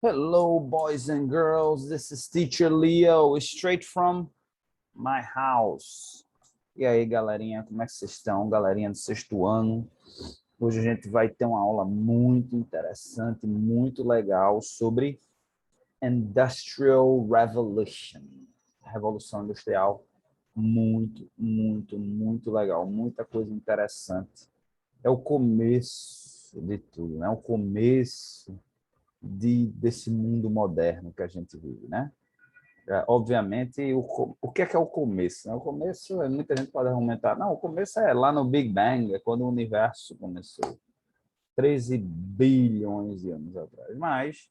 Hello, boys and girls. This is Teacher Leo, straight from my house. E aí, galerinha, como é que vocês estão? Galerinha do sexto ano. Hoje a gente vai ter uma aula muito interessante, muito legal sobre Industrial Revolution. Revolução Industrial. Muito legal. Muita coisa interessante. É o começo de tudo, né? O começo desse mundo moderno que a gente vive, né? Obviamente, o que é o começo? O começo, muita gente pode argumentar, não, o começo é lá no Big Bang, é quando o universo começou, 13 bilhões de anos atrás. Mas,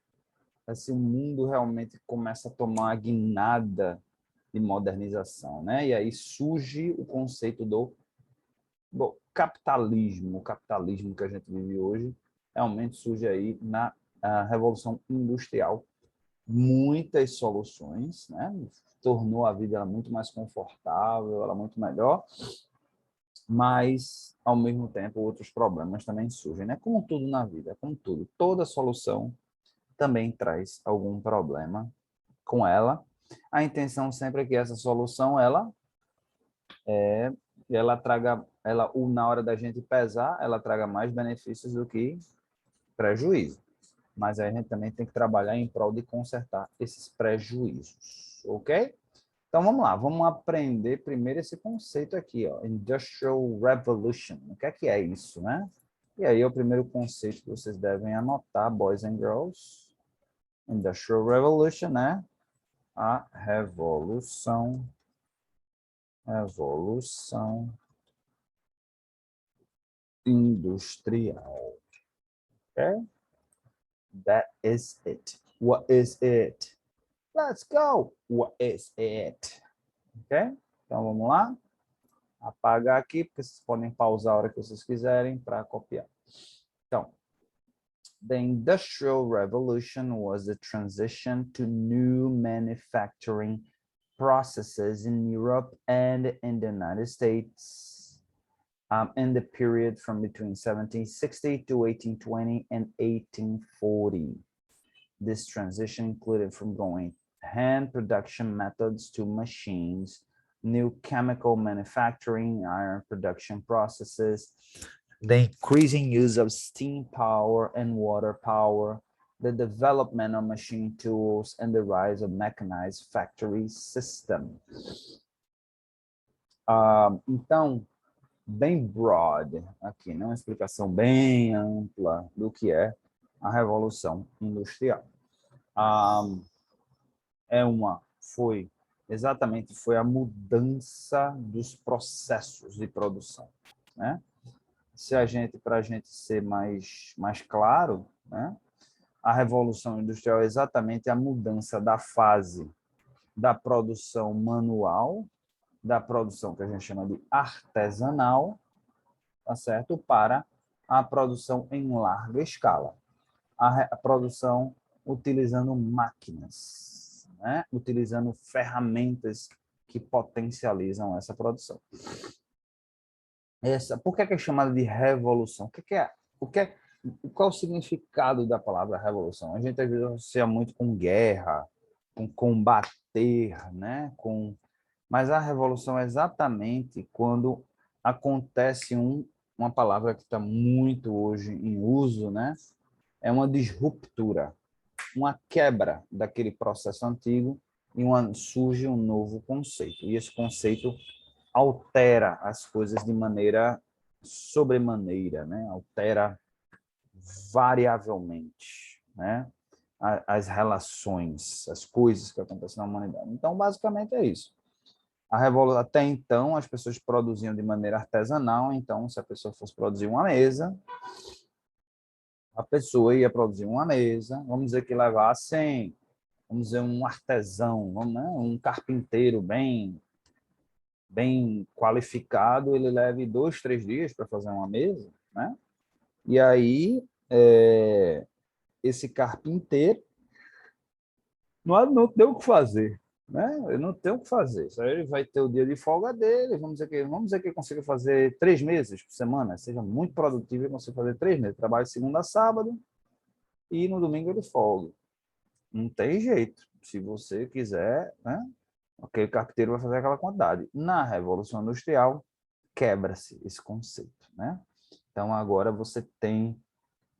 assim, o mundo realmente começa a tomar a guinada de modernização, né? E aí surge o conceito do capitalismo. O capitalismo que a gente vive hoje realmente surge aí na Revolução Industrial. Muitas soluções, né? Tornou a vida muito mais confortável, ela muito melhor, mas, ao mesmo tempo, outros problemas também surgem, né? Como tudo na vida, como tudo. Toda solução também traz algum problema com ela. A intenção sempre é que essa solução, ela traga, na hora da gente pesar, ela traga mais benefícios do que prejuízo. Mas aí a gente também tem que trabalhar em prol de consertar esses prejuízos, ok? Então vamos lá, vamos aprender primeiro esse conceito aqui, ó, Industrial Revolution. O que é isso, né? E aí é o primeiro conceito que vocês devem anotar, boys and girls. Industrial Revolution, né? A revolução industrial. Okay? That is it. What is it? Let's go. What is it? Ok? Então, vamos lá. Apagar aqui, porque vocês podem pausar a hora que vocês quiserem para copiar. Então, the Industrial Revolution was the transition to new manufacturing processes in Europe and in the United States in the period from between 1760 to 1820 and 1840. This transition included from going hand production methods to machines, new chemical manufacturing, iron production processes, the increasing use of steam power and water power, the development of machine tools, and the rise of mechanized factory system. Então, bem broad aqui, né? Uma explicação bem ampla do que é a Revolução Industrial. Foi a mudança dos processos de produção, né? Para a gente ser mais claro, né? A Revolução Industrial é exatamente a mudança da fase da produção manual, da produção que a gente chama de artesanal, tá certo? Para a produção em larga escala. A produção utilizando máquinas, né? Utilizando ferramentas que potencializam essa produção. Por que é chamada de revolução? Qual é o significado da palavra revolução? A gente às vezes associa muito com guerra, com combater, né? Mas a revolução é exatamente quando acontece uma palavra que está muito hoje em uso, né? É uma disruptura, uma quebra daquele processo antigo e surge um novo conceito. E esse conceito altera as coisas de maneira sobremaneira, né? Altera variavelmente, né? As relações, as coisas que acontecem na humanidade. Então, basicamente é isso. Até então, as pessoas produziam de maneira artesanal, então, se a pessoa fosse produzir uma mesa, a pessoa ia produzir uma mesa, vamos dizer que levassem, vamos dizer, um artesão, né? Um carpinteiro bem qualificado, ele leve 2, 3 dias para fazer uma mesa, né? E aí, esse carpinteiro não tem o que fazer, né? Ele não tem o que fazer. Só ele vai ter o dia de folga dele, vamos dizer que ele consiga fazer 3 meses por semana, seja muito produtivo e consiga fazer 3 meses. Trabalha de segunda a sábado, e no domingo ele folga. Não tem jeito. Se você quiser, né? Aquele carpinteiro vai fazer aquela quantidade. Na Revolução Industrial, quebra-se esse conceito, né? Então, agora você tem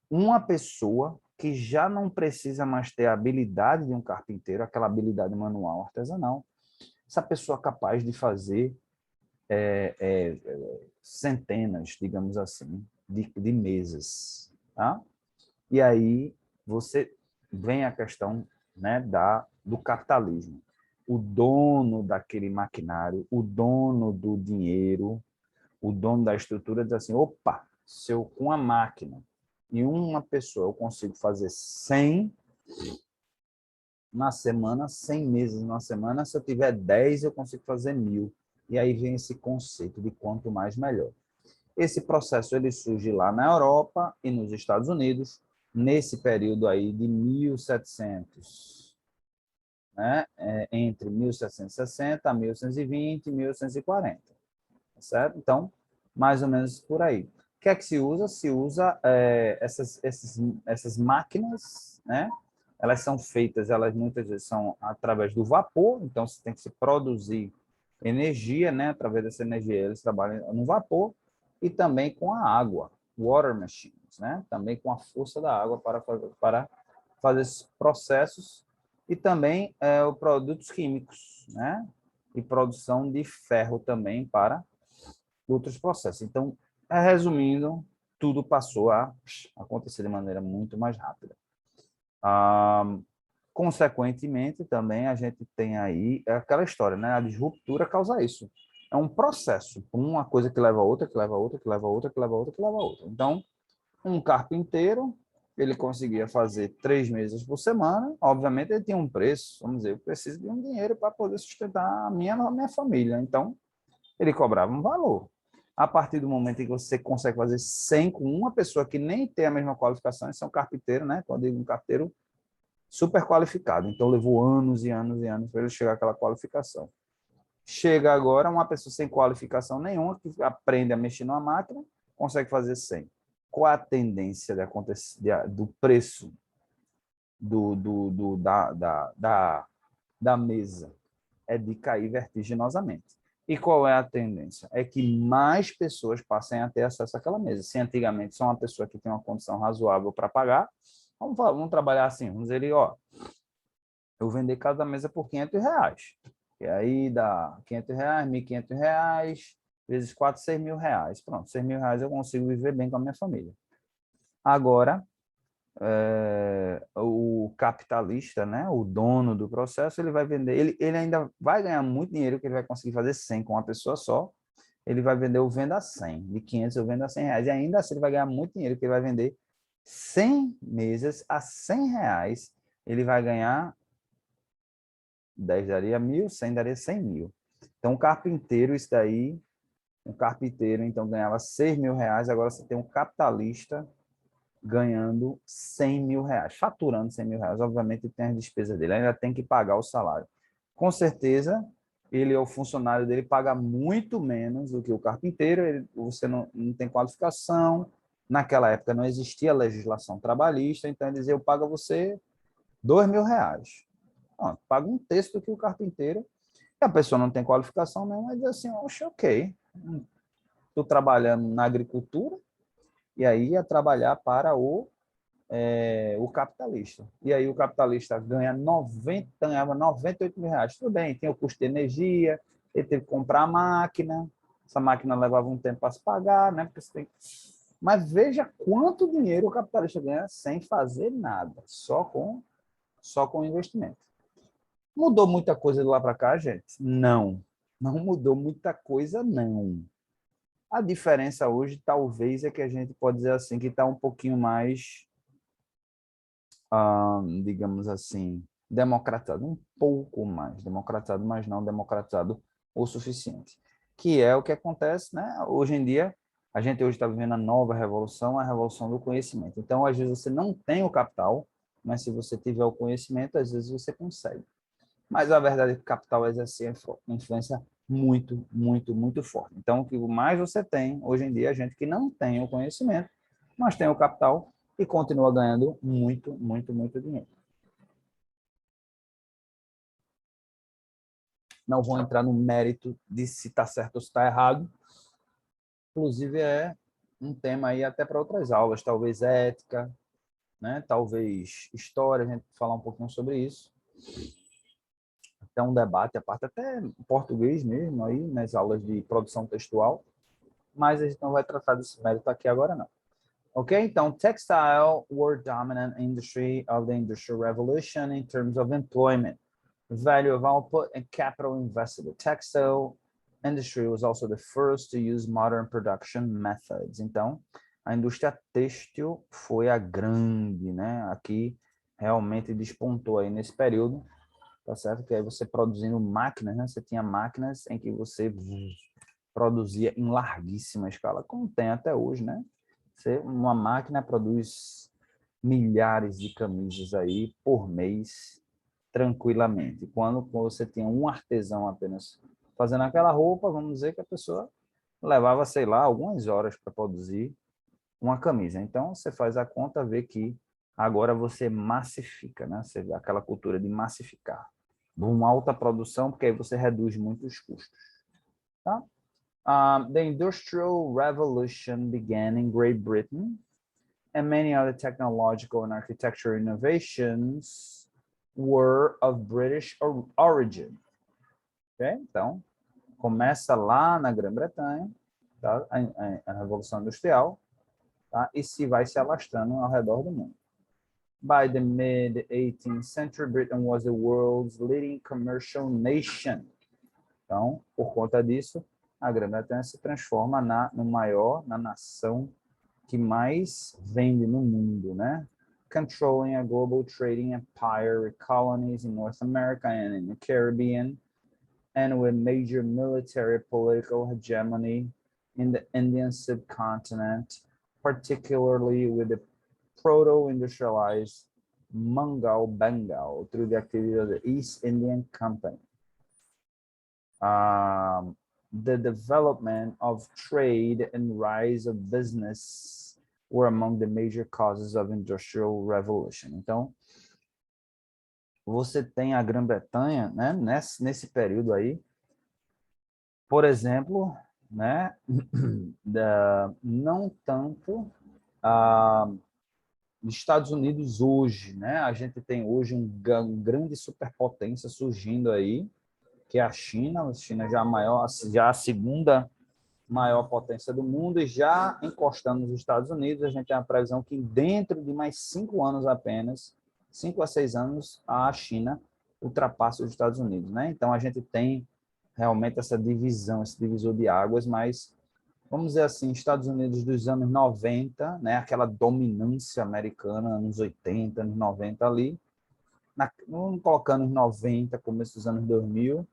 uma pessoa que já não precisa mais ter a habilidade de um carpinteiro, aquela habilidade manual artesanal. Essa pessoa é capaz de fazer centenas, digamos assim, de mesas, tá? E aí você vem a questão, né, do capitalismo. O dono daquele maquinário, o dono do dinheiro, o dono da estrutura diz assim, opa, se eu com a máquina e uma pessoa eu consigo fazer 100 na semana, 100 meses na semana, se eu tiver 10 eu consigo fazer 1000. E aí vem esse conceito de quanto mais melhor. Esse processo ele surge lá na Europa e nos Estados Unidos, nesse período aí de 1700, né? Entre 1760 a 1820 e 1840, certo? Então, mais ou menos por aí. O que é que se usa? Se usa essas máquinas, né? Elas são feitas, elas muitas vezes são através do vapor, então você tem que se produzir energia, né? Através dessa energia eles trabalham no vapor e também com a água, water machines, né? Também com a força da água para fazer esses processos e também produtos químicos, né? E produção de ferro também para outros processos. Então, resumindo, tudo passou a acontecer de maneira muito mais rápida. Consequentemente, também a gente tem aí aquela história, né? A disruptura causa isso. É um processo, uma coisa que leva a outra, que leva a outra, que leva a outra, que leva a outra, que leva a outra. Então, um carpinteiro, ele conseguia fazer 3 mesas por semana, obviamente ele tinha um preço, vamos dizer, eu preciso de um dinheiro para poder sustentar a minha família. Então, ele cobrava um valor. A partir do momento em que você consegue fazer 100 com uma pessoa que nem tem a mesma qualificação, esse é um carpinteiro, né? Quando eu digo um carpinteiro super qualificado. Então, levou anos e anos e anos para ele chegar àquela qualificação. Chega agora uma pessoa sem qualificação nenhuma, que aprende a mexer numa máquina, consegue fazer 100. Qual a tendência de acontecer, do preço da mesa? É de cair vertiginosamente. E qual é a tendência? É que mais pessoas passem a ter acesso àquela mesa. Se antigamente só uma pessoa que tem uma condição razoável para pagar, vamos trabalhar assim, vamos dizer, ó, eu vender cada mesa por R$ 500. E aí dá R$ 500, R$ 1.500, vezes 4, R$ 6.000. Pronto, R$ 6.000 eu consigo viver bem com a minha família. Agora, o capitalista, né, o dono do processo, ele vai vender, ele ainda vai ganhar muito dinheiro, que ele vai conseguir fazer 100 com uma pessoa só, ele vai vender o venda a 100, de 500 eu vendo a R$ 100, e ainda assim ele vai ganhar muito dinheiro, que ele vai vender 100 mesas a R$ 100, ele vai ganhar 10 daria 1.000, 100 daria 100.000. Então, um carpinteiro, isso daí, um carpinteiro, então, ganhava R$ 6.000, agora você tem um capitalista ganhando R$ 100.000, faturando R$ 100.000. Obviamente, tem as despesas dele, ainda tem que pagar o salário. Com certeza, ele, o funcionário dele, paga muito menos do que o carpinteiro, você não tem qualificação, naquela época não existia legislação trabalhista, então ele dizia, eu pago a você R$ 2.000. Paga um terço do que o carpinteiro, e a pessoa não tem qualificação nenhuma, e diz assim, oxe, ok, estou trabalhando na agricultura, e aí ia trabalhar para o capitalista. E aí o capitalista ganhava R$ 98.000. Tudo bem, tem o custo de energia, ele teve que comprar a máquina, essa máquina levava um tempo para se pagar, né? Porque você tem... Mas veja quanto dinheiro o capitalista ganha sem fazer nada, só com investimento. Mudou muita coisa de lá para cá, gente? Não. Não mudou muita coisa, não. A diferença hoje, talvez, é que a gente pode dizer assim, que está um pouquinho mais, digamos assim, democratizado. Um pouco mais democratizado, mas não democratizado o suficiente. Que é o que acontece, né? Hoje em dia, a gente hoje está vivendo a nova revolução, a revolução do conhecimento. Então, às vezes, você não tem o capital, mas se você tiver o conhecimento, às vezes você consegue. Mas a verdade é que o capital exerce influência muito, muito, muito forte. Então, o que mais você tem, hoje em dia, é gente que não tem o conhecimento, mas tem o capital, e continua ganhando muito, muito, muito dinheiro. Não vou entrar no mérito de se está certo ou se está errado. Inclusive, é um tema aí até para outras aulas, talvez ética, né? Talvez história, a gente falar um pouquinho sobre isso. Até um debate, a parte até em português mesmo, aí nas aulas de produção textual, mas a gente não vai tratar desse mérito aqui agora, não. Ok? Então, textile were dominant industry of the Industrial Revolution in terms of employment, value of output, and capital invested. The textile industry was also the first to use modern production methods. Então, a indústria têxtil foi a grande, né? Aqui realmente despontou aí nesse período, tá certo? Que aí você produzindo máquinas, né? Você tinha máquinas em que você produzia em larguíssima escala, como tem até hoje, né? Uma máquina produz milhares de camisas aí por mês, tranquilamente. Quando você tinha um artesão apenas fazendo aquela roupa, vamos dizer que a pessoa levava, sei lá, algumas horas para produzir uma camisa. Então, você faz a conta, vê que agora você massifica, né? Você vê aquela cultura de massificar. Uma alta produção, porque aí você reduz muito os custos. Tá? The Industrial Revolution began in Great Britain, and many other technological and architectural innovations were of British origin. Okay? Então, começa lá na Grã-Bretanha, tá? a Revolução Industrial, tá? E vai se alastrando ao redor do mundo. By the mid-18th century, Britain was the world's leading commercial nation. Então, por conta disso, a Grã-Bretanha se transforma na nação que mais vende no mundo, né? Controlling a global trading empire with colonies in North America and in the Caribbean, and with major military political hegemony in the Indian subcontinent, particularly with the proto-industrialized Mongol Bengal through the activity of the East Indian Company. The development of trade and rise of business were among the major causes of industrial revolution. Então, você tem a Grã-Bretanha, né, nesse período aí, por exemplo, né, não tanto Estados Unidos hoje, né? A gente tem hoje um grande superpotência surgindo aí, que é a China. A China já já a segunda maior potência do mundo, e já encostando nos Estados Unidos, a gente tem a previsão que dentro de mais 5 anos apenas, 5 a 6 anos, a China ultrapassa os Estados Unidos, né? Então, a gente tem realmente essa divisão, esse divisor de águas, mas, vamos dizer assim, Estados Unidos dos anos 90, né? Aquela dominância americana, anos 80, anos 90 ali, vamos colocando os 90, começo dos anos 2000,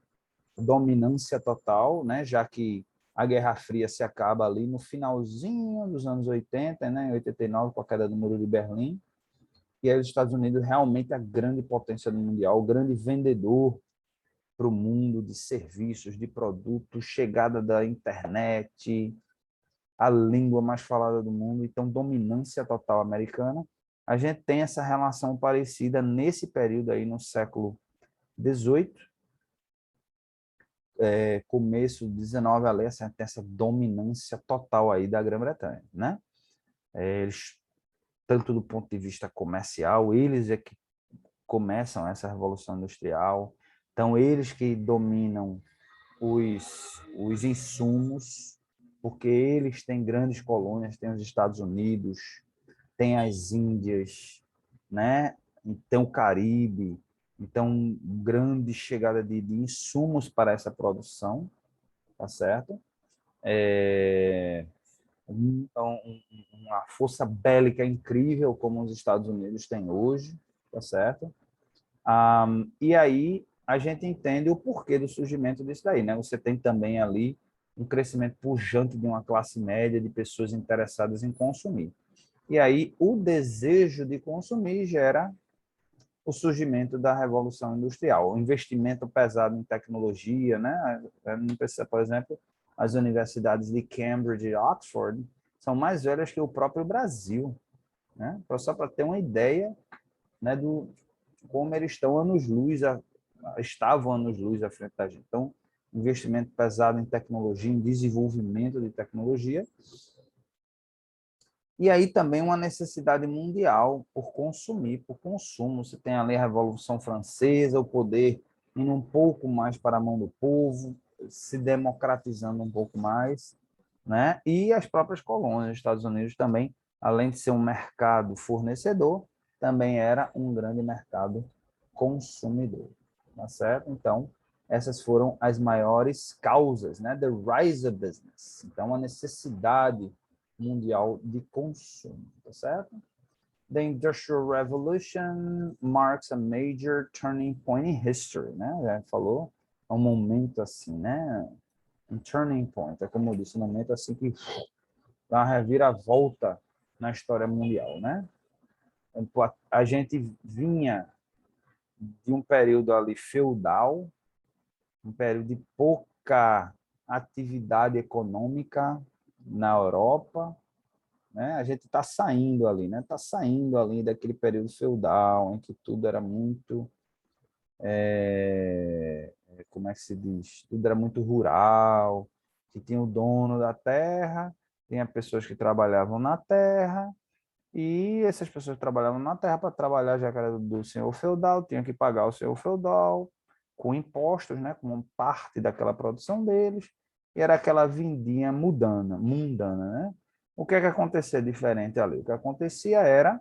dominância total, né? Já que a Guerra Fria se acaba ali no finalzinho dos anos 80, né? 89, com a queda do Muro de Berlim. E aí os Estados Unidos realmente é a grande potência do mundial, o grande vendedor para o mundo de serviços, de produtos, chegada da internet, a língua mais falada do mundo. Então, dominância total americana. A gente tem essa relação parecida nesse período aí, no século XVIII, começo do 19 ali, tem essa dominância total aí da Grã-Bretanha, né? Eles, tanto do ponto de vista comercial, eles é que começam essa revolução industrial, então eles que dominam os insumos, porque eles têm grandes colônias, tem os Estados Unidos, tem as Índias, né? Tem o Caribe. Então, grande chegada de insumos para essa produção, tá certo? Uma força bélica incrível, como os Estados Unidos têm hoje, tá certo? E aí, a gente entende o porquê do surgimento disso daí, né? Você tem também ali um crescimento pujante de uma classe média, de pessoas interessadas em consumir. E aí, o desejo de consumir gera o surgimento da Revolução Industrial, o investimento pesado em tecnologia, né? Não precisa, por exemplo, as universidades de Cambridge e Oxford são mais velhas que o próprio Brasil, né? Só para ter uma ideia, né, do como eles estão anos-luz, estavam anos-luz à frente da gente. Então, investimento pesado em tecnologia, em desenvolvimento de tecnologia. E aí também uma necessidade mundial por consumir, por consumo. Você tem ali a Revolução Francesa, o poder indo um pouco mais para a mão do povo, se democratizando um pouco mais, né? E as próprias colônias, os Estados Unidos também, além de ser um mercado fornecedor, também era um grande mercado consumidor, tá certo? Então, essas foram as maiores causas, né? The rise of business. Então, a necessidade mundial de consumo, tá certo? The Industrial Revolution marks a major turning point in history, né? Já falou, é um momento assim, né? Um turning point, é como eu disse, um momento assim que dá uma reviravolta na história mundial, né? A gente vinha de um período ali feudal, um período de pouca atividade econômica na Europa, né? A gente está saindo ali, né? Está saindo ali daquele período feudal em que tudo era muito, como é que se diz? Tudo era muito rural, que tinha o dono da terra, tinha pessoas que trabalhavam na terra, e essas pessoas que trabalhavam na terra para trabalhar já que era do senhor feudal, tinham que pagar o senhor feudal com impostos, né? Como parte daquela produção deles, e era aquela vidinha mundana, né? O que é que acontecia diferente ali? O que acontecia era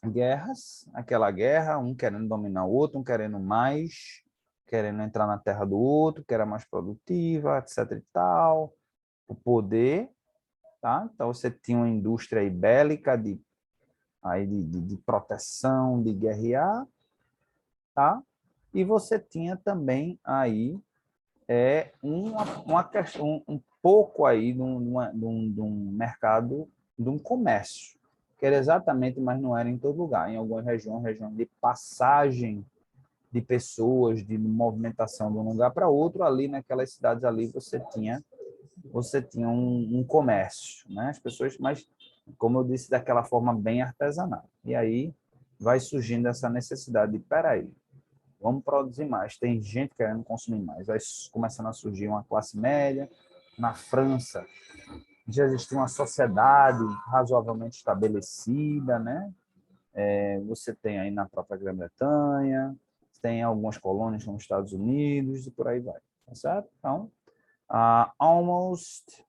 guerras, aquela guerra, um querendo dominar o outro, um querendo mais, querendo entrar na terra do outro, que era mais produtiva, etc e tal, o poder, tá? Então você tinha uma indústria aí bélica de proteção, de guerrear, tá? E você tinha também aí uma questão, um pouco aí de um mercado, de um comércio, que era exatamente, mas não era em todo lugar. Em algumas regiões, região de passagem de pessoas, de movimentação de um lugar para outro, ali naquelas cidades ali você tinha um comércio, né? As pessoas, mas como eu disse, daquela forma bem artesanal. E aí vai surgindo essa necessidade de, peraí, vamos produzir mais. Tem gente querendo consumir mais. Vai começando a surgir uma classe média. Na França, já existia uma sociedade razoavelmente estabelecida, né? Você tem aí na própria Grã-Bretanha, tem algumas colônias nos Estados Unidos e por aí vai. Tá certo? Então, almost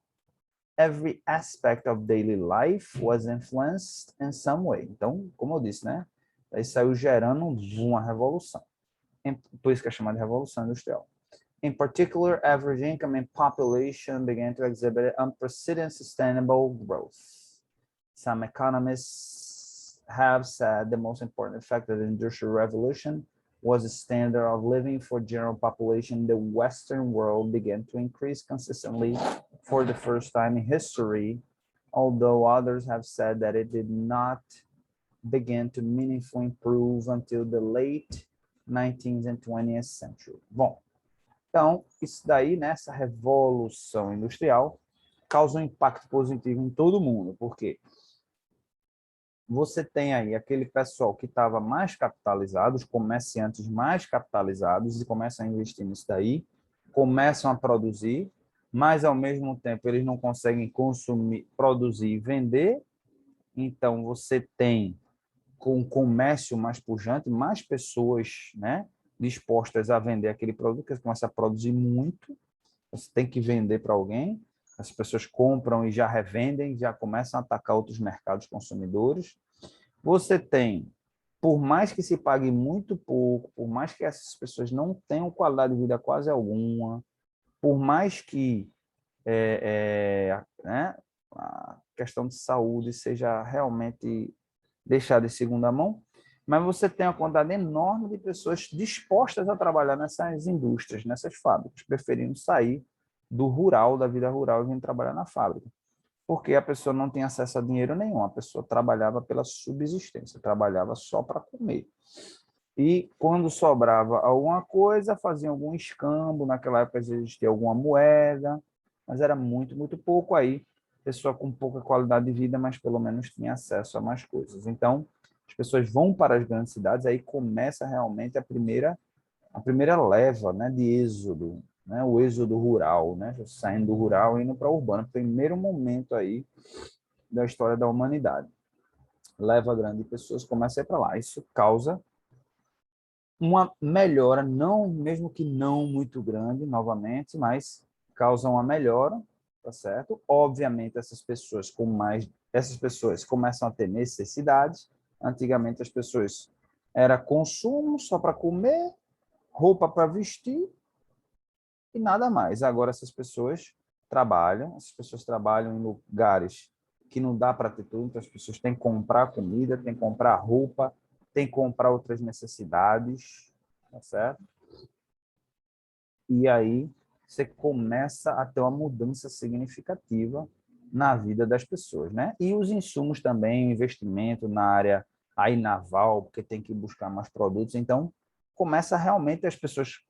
every aspect of daily life was influenced in some way. Então, como eu disse, né? Aí saiu gerando uma revolução. Por isso que é chamada de Revolução Industrial. In particular, average income and population began to exhibit unprecedented sustainable growth. Some economists have said the most important effect of the Industrial Revolution was the standard of living for general population in the Western world began to increase consistently for the first time in history, although others have said that it did not begin to meaningfully improve until the late 19th and 20th century. Bom, então, isso daí, nessa revolução industrial, causa um impacto positivo em todo mundo, porque você tem aí aquele pessoal que estava mais capitalizado, os comerciantes mais capitalizados, e começam a investir nisso daí, começam a produzir, mas, ao mesmo tempo, eles não conseguem consumir, produzir e vender, então você tem com o comércio mais pujante, mais pessoas, né, dispostas a vender aquele produto, que você começa a produzir muito, você tem que vender para alguém, as pessoas compram e já revendem, já começam a atacar outros mercados consumidores. Você tem, por mais que se pague muito pouco, por mais que essas pessoas não tenham qualidade de vida quase alguma, por mais que né, a questão de saúde seja realmente deixar de segunda mão, mas você tem uma quantidade enorme de pessoas dispostas a trabalhar nessas indústrias, nessas fábricas, preferindo sair do rural, da vida rural, e vir trabalhar na fábrica. Porque a pessoa não tem acesso a dinheiro nenhum, a pessoa trabalhava pela subsistência, trabalhava só para comer. E quando sobrava alguma coisa, fazia algum escambo, naquela época existia alguma moeda, mas era muito, muito pouco aí. pessoa com pouca qualidade de vida, mas pelo menos tinha acesso a mais coisas. Então, as pessoas vão para as grandes cidades, aí começa realmente a primeira leva, né, de êxodo, né, o êxodo rural, né, saindo do rural e indo para o urbano. Primeiro momento aí da história da humanidade. Leva grande de pessoas, começa a ir para lá. Isso causa uma melhora, não, mesmo que não muito grande, novamente, mas causa uma melhora, tá certo? Obviamente, essas pessoas começam a ter necessidades. Antigamente, as pessoas era consumo só para comer, roupa para vestir e nada mais. Agora, essas pessoas trabalham em lugares que não dá para ter tudo, então as pessoas têm que comprar comida, têm que comprar roupa, têm que comprar outras necessidades, tá certo? E aí você começa a ter uma mudança significativa na vida das pessoas, né? E os insumos também, investimento na área aí naval, porque tem que buscar mais produtos, então começa realmente as pessoas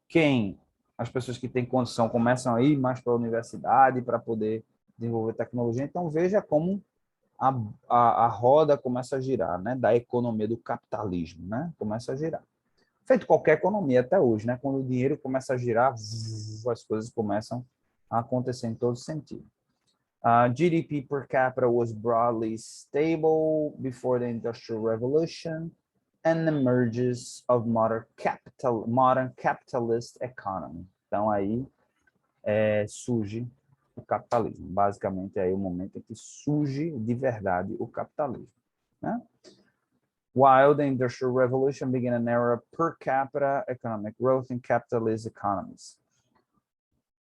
que têm condição começam a ir mais para a universidade para poder desenvolver tecnologia, então veja como a roda começa a girar, né? Da economia, do capitalismo, né? Começa a girar. Feito qualquer economia até hoje, né? Quando o dinheiro começa a girar, as coisas começam a acontecer em todo sentido. GDP per capita was broadly stable before the Industrial Revolution and the emergence of modern capitalist economy. Então aí surge o capitalismo. Basicamente aí o momento em que surge de verdade o capitalismo, né? While the Industrial Revolution began an era of per capita economic growth in capitalist economies.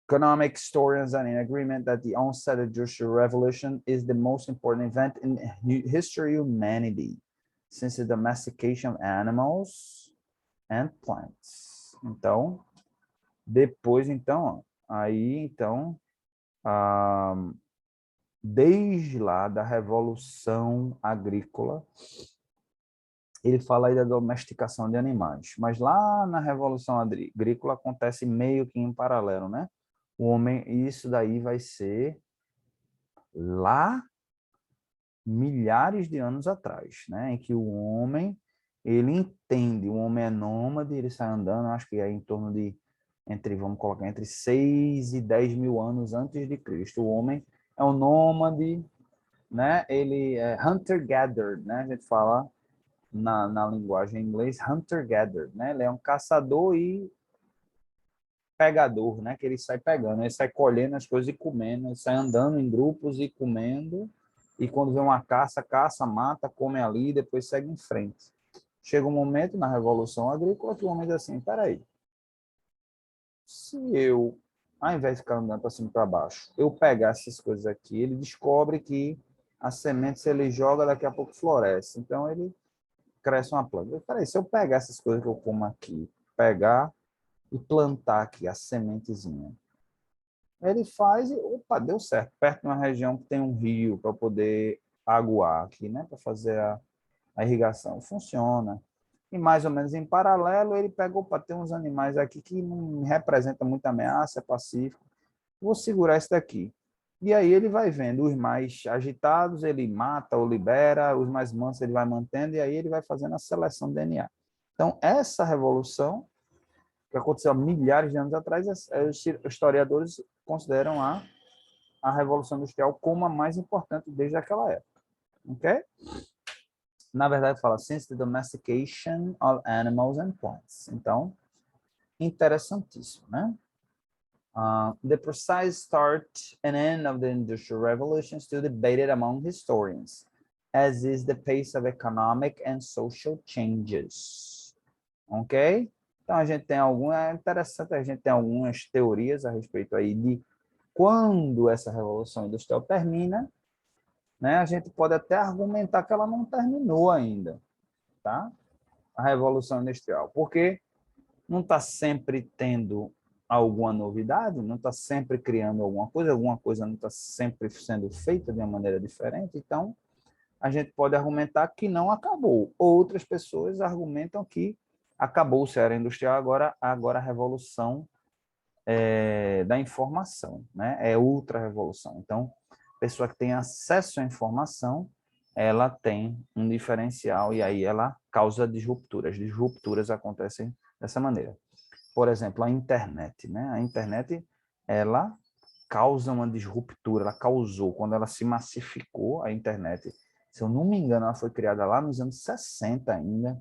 Economic historians are in agreement that the onset of the Industrial Revolution is the most important event in history of humanity since the domestication of animals and plants. Então, depois, então, desde lá da Revolução Agrícola, ele fala aí da domesticação de animais, mas lá na Revolução Agrícola acontece meio que em paralelo, né? O homem, isso daí vai ser lá milhares de anos atrás, né? Em que o homem, ele entende, o homem é nômade, ele sai andando, acho que é em torno de, vamos colocar, entre 6 e 10 mil anos antes de Cristo. O homem é um nômade, né? Ele é hunter-gatherer, né? A gente fala na linguagem inglesa, hunter-gatherer, né? Ele é um caçador e pegador, né? Que ele sai pegando, ele sai colhendo as coisas e comendo, ele sai andando em grupos e comendo, e quando vê uma caça, mata, come ali, depois segue em frente. Chega um momento na Revolução Agrícola que o homem diz assim, peraí, se eu, ao invés de ficar andando para cima e para baixo, eu pegar essas coisas aqui, ele descobre que a semente, se ele joga, daqui a pouco floresce. Então, ele cresce uma planta. Peraí, se eu pegar essas coisas que eu como aqui, pegar e plantar aqui a sementezinha, ele faz e, opa, deu certo. Perto de uma região que tem um rio para poder aguar aqui, né? Para fazer a irrigação. Funciona. E mais ou menos em paralelo, ele pegou para ter uns animais aqui que não representam muita ameaça, é pacífico. Vou segurar esse daqui. E aí ele vai vendo os mais agitados, ele mata ou libera, os mais mansos ele vai mantendo, e aí ele vai fazendo a seleção de DNA. Então, essa revolução, que aconteceu há milhares de anos atrás, os historiadores consideram a Revolução Industrial como a mais importante desde aquela época. Ok? Na verdade, fala since the domestication of animals and plants. Então, interessantíssimo, né? The precise start and end of the Industrial Revolution is still debated among historians, as is the pace of economic and social changes. Ok? Então, é interessante, a gente tem algumas teorias a respeito aí de quando essa Revolução Industrial termina, né? A gente pode até argumentar que ela não terminou ainda, tá? A Revolução Industrial, porque não está sempre tendo alguma novidade, não está sempre criando alguma coisa não está sempre sendo feita de uma maneira diferente, então a gente pode argumentar que não acabou. Outras pessoas argumentam que acabou-se a era industrial, agora a revolução da informação, né? É outra revolução. Então, pessoa que tem acesso à informação, ela tem um diferencial e aí ela causa disrupturas. Disrupturas acontecem dessa maneira. Por exemplo, a internet, né? A internet, ela causa uma disruptura, ela causou, quando ela se massificou, a internet, se eu não me engano, ela foi criada lá nos anos 60 ainda,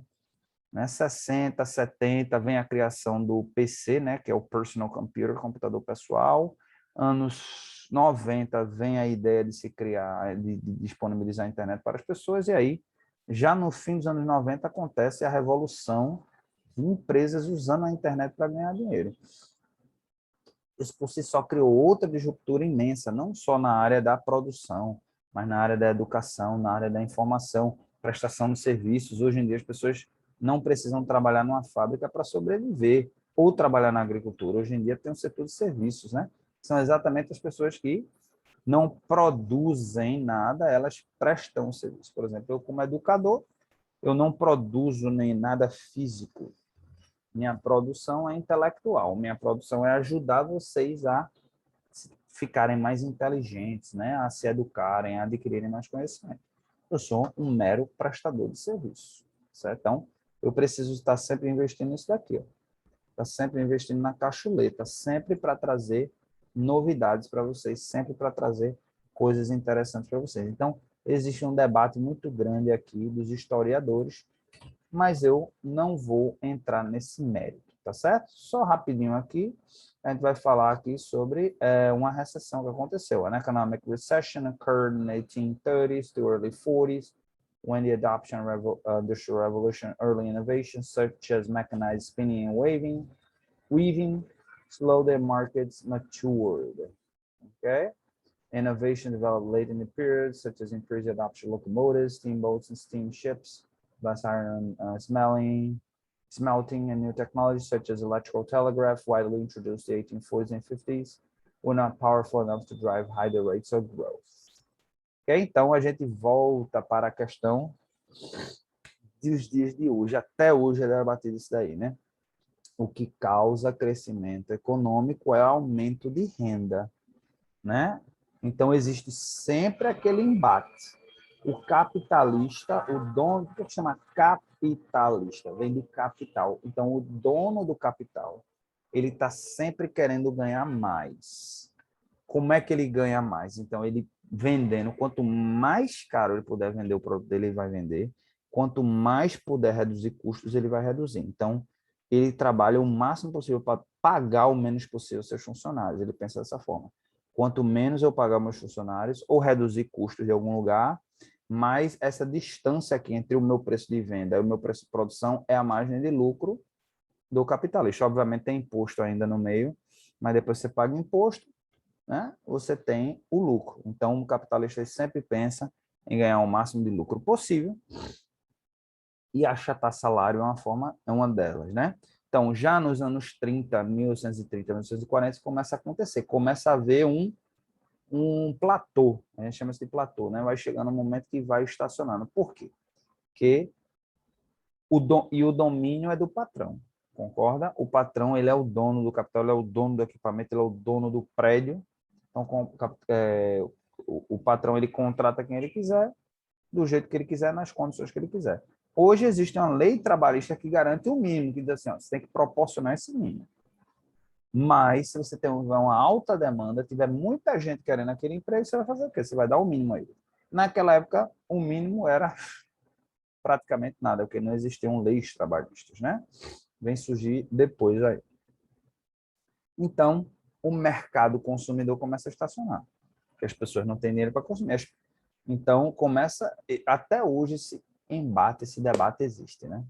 né? 60, 70, vem a criação do PC, né? Que é o Personal Computer, computador pessoal. Anos 90 vem a ideia de se criar, de disponibilizar a internet para as pessoas, e aí, já no fim dos anos 90, acontece a revolução de empresas usando a internet para ganhar dinheiro. Isso por si só criou outra disruptura imensa, não só na área da produção, mas na área da educação, na área da informação, prestação de serviços. Hoje em dia as pessoas não precisam trabalhar numa fábrica para sobreviver ou trabalhar na agricultura. Hoje em dia tem o setor de serviços, né? São exatamente as pessoas que não produzem nada, elas prestam serviço. Por exemplo, eu como educador, eu não produzo nem nada físico. Minha produção é intelectual. Minha produção é ajudar vocês a ficarem mais inteligentes, né? A se educarem, a adquirirem mais conhecimento. Eu sou um mero prestador de serviço, certo? Então, eu preciso estar sempre investindo nisso daqui, ó. Estar sempre investindo na cachuleta, sempre para trazer novidades para vocês, sempre para trazer coisas interessantes para vocês. Então, existe um debate muito grande aqui dos historiadores, mas eu não vou entrar nesse mérito, tá certo? Só rapidinho aqui, a gente vai falar aqui sobre uma recessão que aconteceu. An economic recession occurred in the 1830s to early 40s, when the adoption of industrial revolution, early innovations such as mechanized spinning and weaving slowed their markets matured. Okay? Innovation developed late in the period, such as increased adoption of locomotives, steamboats, and steamships, blast iron smelting, and new technologies such as electrical telegraph, widely introduced in the 1840s and 50s, were not powerful enough to drive higher rates of growth. Ok? Então, a gente volta para a questão dos dias de hoje. Até hoje é debatido isso daí, né? O que causa crescimento econômico é aumento de renda, né? Então, existe sempre aquele embate. O capitalista, o dono, o que chama capitalista? Vem do capital. Então, o dono do capital, ele está sempre querendo ganhar mais. Como é que ele ganha mais? Então, ele vendendo, quanto mais caro ele puder vender o produto dele, ele vai vender. Quanto mais puder reduzir custos, ele vai reduzir. Então, ele trabalha o máximo possível para pagar o menos possível aos seus funcionários. Ele pensa dessa forma. Quanto menos eu pagar meus funcionários ou reduzir custos de algum lugar, mais essa distância aqui entre o meu preço de venda e o meu preço de produção é a margem de lucro do capitalista. Obviamente tem imposto ainda no meio, mas depois você paga imposto, né? Você tem o lucro. Então o capitalista sempre pensa em ganhar o máximo de lucro possível e achatar salário é uma delas, né? Então, já nos anos 30, 1830, 1940, começa a acontecer, começa a haver um platô, a gente chama isso de platô, né? Vai chegando um momento que vai estacionando. Por quê? Porque o domínio é do patrão, concorda? O patrão, ele é o dono do capital, ele é o dono do equipamento, ele é o dono do prédio. Então, o patrão, ele contrata quem ele quiser, do jeito que ele quiser, nas condições que ele quiser. Hoje existe uma lei trabalhista que garante o mínimo, que diz assim, ó, você tem que proporcionar esse mínimo. Mas, se você tem uma alta demanda, tiver muita gente querendo aquele emprego, você vai fazer o quê? Você vai dar o mínimo aí. Naquela época, o mínimo era praticamente nada, porque não existiam leis trabalhistas, né? Vem surgir depois aí. Então, o mercado consumidor começa a estacionar, porque as pessoas não têm dinheiro para consumir. Então, começa, até hoje, esse embate, esse debate existe, né?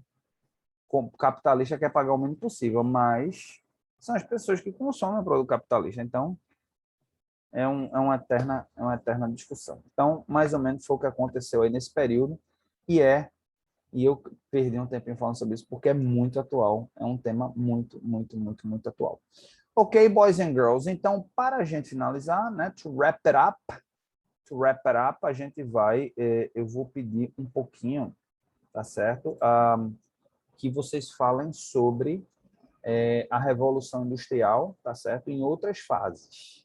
O capitalista quer pagar o mínimo possível, mas são as pessoas que consomem o produto capitalista. Então, é uma eterna discussão. Então, mais ou menos foi o que aconteceu aí nesse período, e eu perdi um tempinho falando sobre isso, porque é muito atual, é um tema muito atual. Ok, boys and girls, então, para a gente finalizar, né, to wrap it up, a gente vai, eu vou pedir um pouquinho, tá certo? Que vocês falem sobre a Revolução Industrial, tá certo? Em outras fases,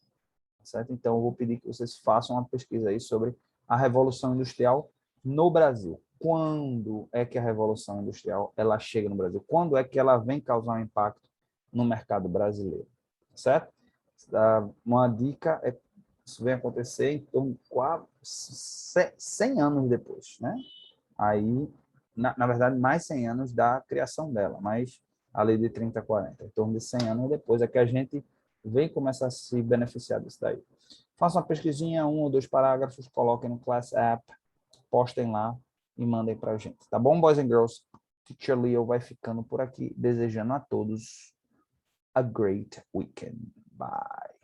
certo? Então, eu vou pedir que vocês façam uma pesquisa aí sobre a Revolução Industrial no Brasil. Quando é que a Revolução Industrial ela chega no Brasil? Quando é que ela vem causar um impacto no mercado brasileiro? Certo? Uma dica é isso vem acontecer em torno de 100 anos depois, né? Aí, na verdade, mais 100 anos da criação dela, mas a lei de 30 a 40, em torno de 100 anos depois é que a gente vem começar a se beneficiar disso daí. Faça uma pesquisinha, 1 ou 2 parágrafos, coloquem no Class App, postem lá e mandem para a gente. Tá bom, boys and girls? Teacher Leo vai ficando por aqui, desejando a todos a great weekend. Bye.